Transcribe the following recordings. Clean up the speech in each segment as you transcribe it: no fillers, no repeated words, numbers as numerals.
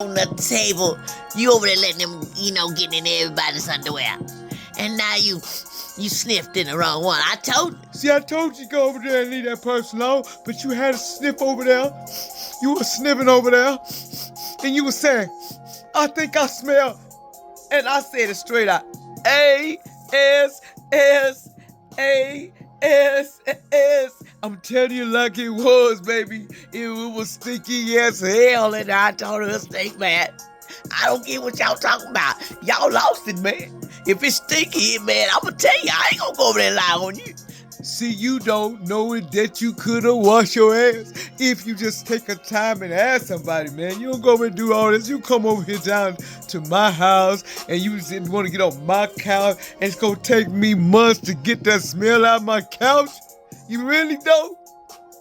on the table. You over there letting them, getting in everybody's underwear. And now you sniffed in the wrong one. I told you. See, I told you to go over there and leave that person alone, but you had a sniff over there. You were sniffing over there, and you were saying, I think I smell. And I said it straight out. A-S-S-A-S-S. I'm telling you like it was, baby. It was stinky as hell, and I told her to stink, man. I don't get what y'all talking about. Y'all lost it, man. If it's stinky, man, I'ma tell you, I ain't gonna go over there and lie on you. See, you don't know it that you could have washed your ass if you just take a time and ask somebody, man. You don't go over and do all this. You come over here down to my house and you just want to get on my couch and it's going to take me months to get that smell out of my couch. You really don't?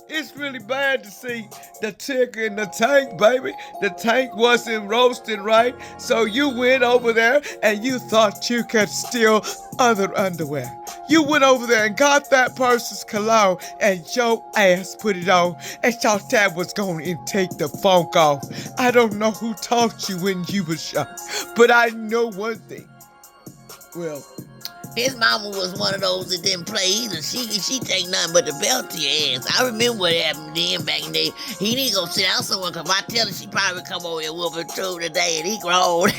It's really bad to see the chicken in the tank, baby. The tank wasn't roasted right, so you went over there and you thought you could steal other underwear. You went over there and got that person's cologne and your ass put it on and thought that was going to take the funk off. I don't know who taught you when you was young, but I know one thing. Well, his mama was one of those that didn't play either. She take nothing but the belt to your ass. I remember what happened then back in the day. He need to go sit down somewhere, because if I tell her, she probably come over here whoop her too today, and he grown.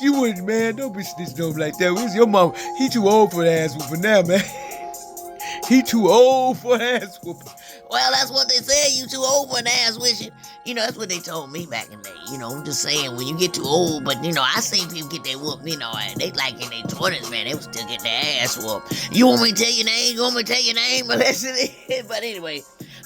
You wouldn't, man. Don't be snitching over like that. Where's your mama? He too old for the ass whooping now, man. He too old for ass whooping. Well, that's what they said. You too old for an ass wishing. That's what they told me back in the day. I'm just saying, when you get too old, but, I seen people get their whoop, and they like in their 20s, man, they would still get their ass whooped. You want me to tell your name? You want me to tell your name? But anyway,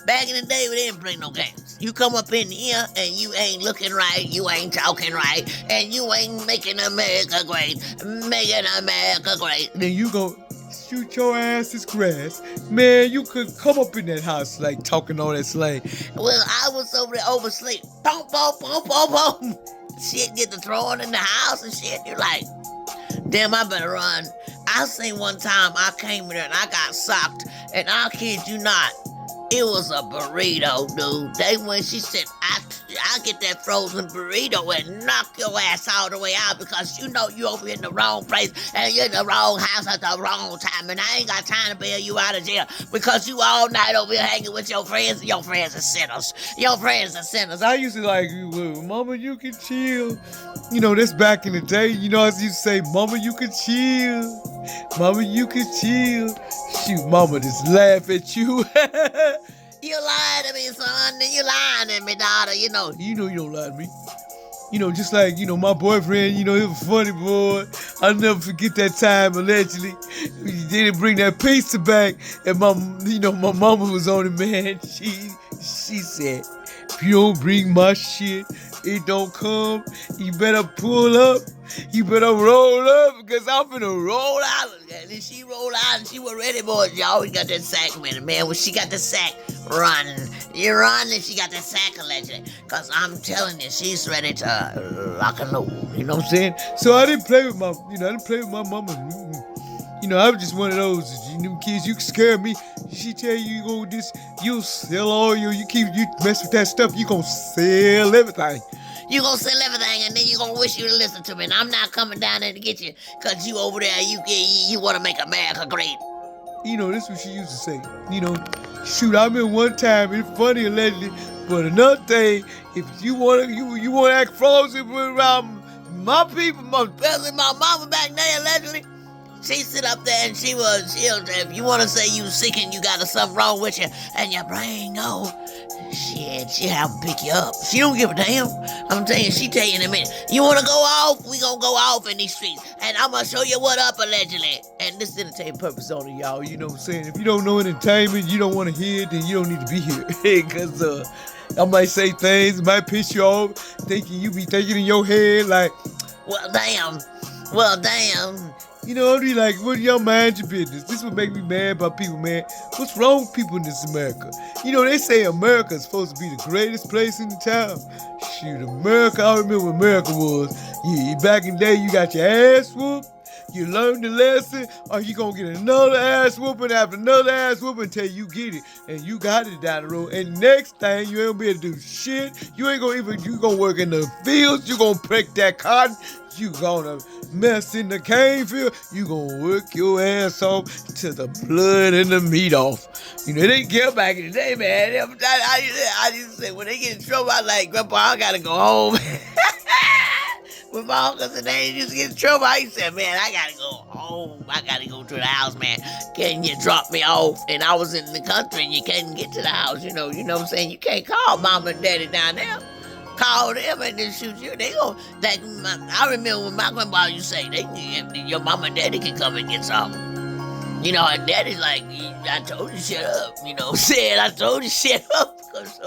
back in the day, we didn't play no games. You come up in here, and you ain't looking right, you ain't talking right, and you ain't making America great. Making America great. Then you go shoot your ass as grass. Man, you could come up in that house like talking all that slang. Well, I was over there oversleep. Boom, boom, boom, boom, boom. Shit get to throwing in the house and shit. You're like, damn, I better run. I seen one time I came in there and I got socked, and I kid you not, it was a burrito, dude. When she said, I get that frozen burrito and knock your ass all the way out, because you over in the wrong place and you're in the wrong house at the wrong time, and I ain't got time to bail you out of jail because you all night over here hanging with your friends, and your friends are sinners. Your friends are sinners. I used to like, well, mama, you can chill. This back in the day, as you say, mama, you can chill. Mama, you can chill. Shoot, mama just laugh at you. You lying to me, son. You lying to me, daughter. You don't lie to me. Just like, my boyfriend, he was a funny boy. I'll never forget that time, allegedly. He didn't bring that pizza back, and my mama was on it, man. She said, if you don't bring my shit, it don't come. You better pull up. You better roll up, because I'm finna roll out. And then she rolled out and she was ready, boys. She always got that sack with her, man. When she got the sack, run. You run and she got the sack, allegedly. Because I'm telling you, she's ready to lock and load. You know what I'm saying? So I didn't play with my, mama. I was just one of those, them kids, you can scare me. She tell you you sell all you mess with that stuff, you gonna sell everything. You gonna sell everything, and then you gonna wish you to listen to me. And I'm not coming down there to get you, because you over there, you want to make America great. This is what she used to say. Shoot, I remember one time, it's funny allegedly, but another thing, if you want to act frozen around my people, especially my mama back there, allegedly, she sit up there and she'll, if you want to say you sick and you got something wrong with you and your brain go, shit, she'll have to pick you up. She don't give a damn. I'm telling you, she tell you in a minute, you want to go off? We gonna go off in these streets, and I'm gonna show you what up, allegedly. And this is entertainment purpose only, y'all. You know what I'm saying? If you don't know entertainment, you don't want to hear it, then you don't need to be here. Because I might say things, might piss you off, thinking you be thinking in your head like, well, damn. I'll be like, what y'all mind your business? This would make me mad about people, man. What's wrong with people in this America? They say America's supposed to be the greatest place in the town. Shoot, America, I remember what America was. Yeah, back in the day, you got your ass whooped. You learn the lesson, or you gonna get another ass whooping after another ass whooping until you get it. And you got it down the road. And next thing, you ain't gonna be able to do shit. You ain't gonna even, you gonna work in the fields, you gonna prick that cotton, you gonna mess in the cane field, you gonna work your ass off to the blood and the meat off. You know, they get back in the day, man. I used to say, when they get in trouble, I like, Grandpa, I gotta go home. With my uncles and they used to get in trouble, I used to say, man, I gotta go home. I gotta go to the house, man. Can you drop me off? And I was in the country and you can't get to the house, you know what I'm saying? You can't call mama and daddy down there. Call them and then shoot you. They go, like, I remember when my grandpa used to say, your mama and daddy can come and get something. You know, and daddy's like, I told you shut up. You know what I'm saying? I told you shut up. Because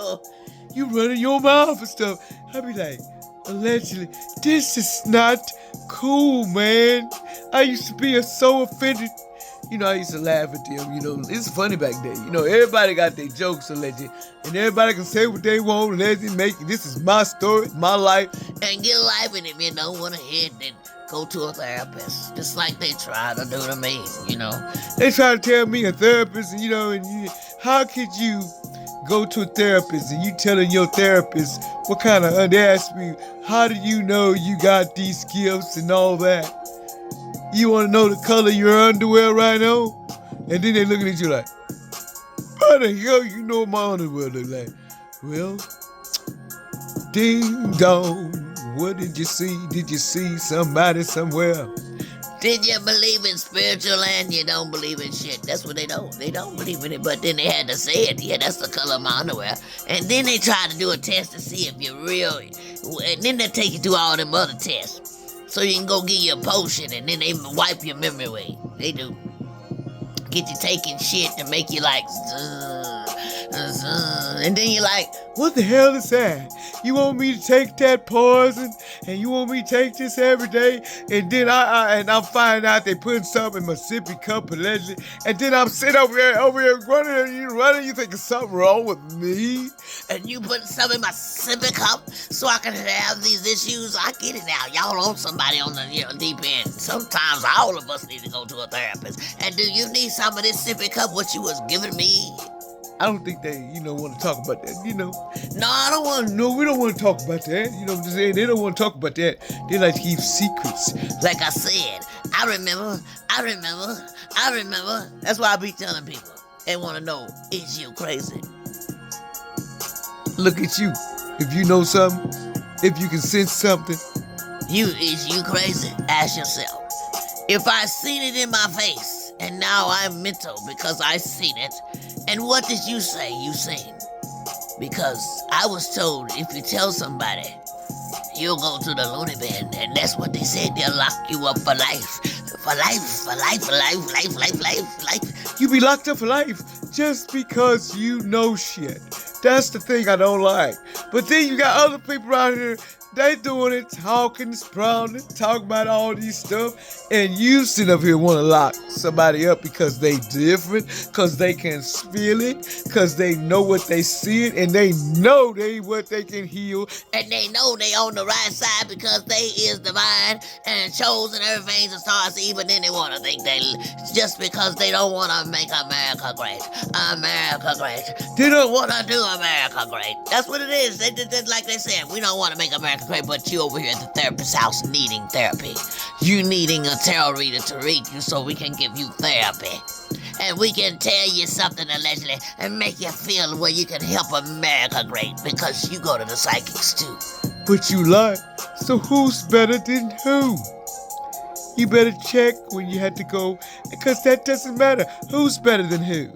you running your mouth and stuff. I be like, allegedly, this is not cool, man. I used to be so offended. You know, I used to laugh at them. You know, it's funny back then. You know, everybody got their jokes, allegedly. And everybody can say what they want, allegedly. This is my story, my life. And get life in it, man. Don't want to hit and go to a therapist. Just like they try to do to me, you know. They try to tell me a therapist, you know, and how could you go to a therapist and you telling your therapist what kind of, they ask me, how do you know you got these gifts and all that? You want to know the color of your underwear right now? And then they looking at you like, how the hell you know what my underwear look like? Well, ding dong, what did you see? Did you see somebody somewhere? Did you believe in spiritual land? You don't believe in shit. That's what they don't. They don't believe in it, but then they had to say it. Yeah, that's the color of my underwear. And then they try to do a test to see if you're real. And then they take you through all them other tests. So you can go get you a potion and then they wipe your memory away. They do. Get you taking shit to make you like, and then you're like, what the hell is that? You want me to take that poison and you want me to take this every day? And then I'm finding out they putting something in my sippy cup allegedly. And then I'm sitting over here running, you thinking something wrong with me? And you put something in my sippy cup so I can have these issues? I get it now. Y'all on somebody on the deep end. Sometimes all of us need to go to a therapist. And do you need some of this sippy cup what you was giving me? I don't think they, want to talk about that, No, I don't want to. No, we don't want to talk about that. You know what I'm saying? They don't want to talk about that. They like to keep secrets. Like I said, I remember. That's why I be telling people. They want to know, is you crazy? Look at you. If you know something, if you can sense something. Is you crazy? Ask yourself. If I seen it in my face, and now I'm mental because I seen it, and what did you say you seen? Because I was told if you tell somebody, you'll go to the loony bin, and that's what they said. They'll lock you up for life. For life. You be locked up for life just because you know shit. That's the thing I don't like. But then you got other people out here, they doing it, talking, sprouting, talking about all these stuff, and you sit up here want to lock somebody up because they different, because they can feel it, because they know what they see it, and they know what they can heal. And they know they on the right side because they is divine and chosen everything to stars even then they want to think they, just because they don't want to make America great. America great. They don't want to do America great. That's what it is. They like they said, we don't want to make America great, but you over here at the therapist's house needing therapy. You needing a tarot reader to read you so we can give you therapy. And we can tell you something allegedly and make you feel where you can help America great because you go to the psychics too. But you lie. So who's better than who? You better check when you had to go, because that doesn't matter. Who's better than who?